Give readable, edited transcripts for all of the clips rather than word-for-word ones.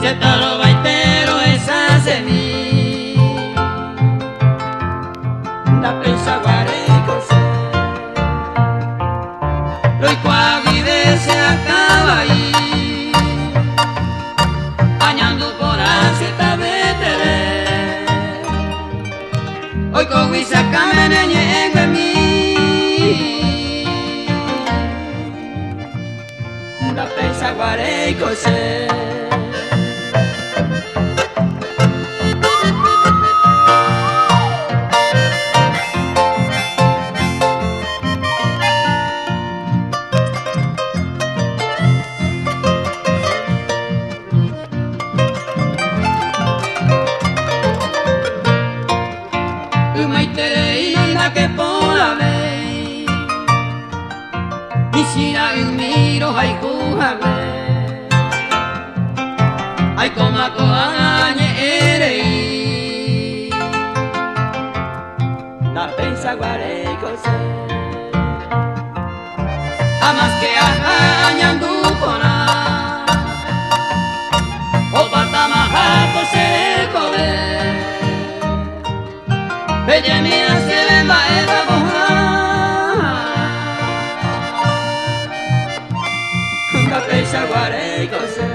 Se te lo baitero esa semilla, da pensa guareco se, lo igual se acaba ahí, bañando por así ta vetere, hoy con guisa camene ñengue mi, da pensa guareco se. Que por haber quisiera un miro hay cujame hay como coañe ere la pensa guareco se amas que añandu pona o patamaja por ser cobe bella mía se pensa guareco se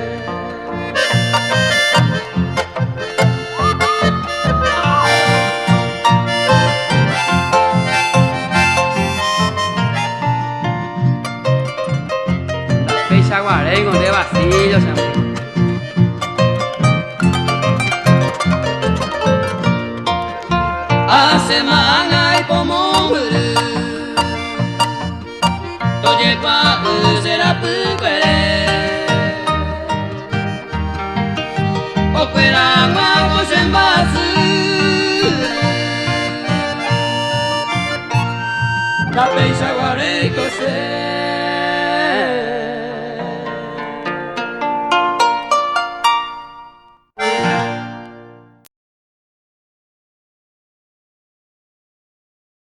pensa guareco de vacío se hace semana y pomón oye pa será puquere opera magos en base la pensa guareco se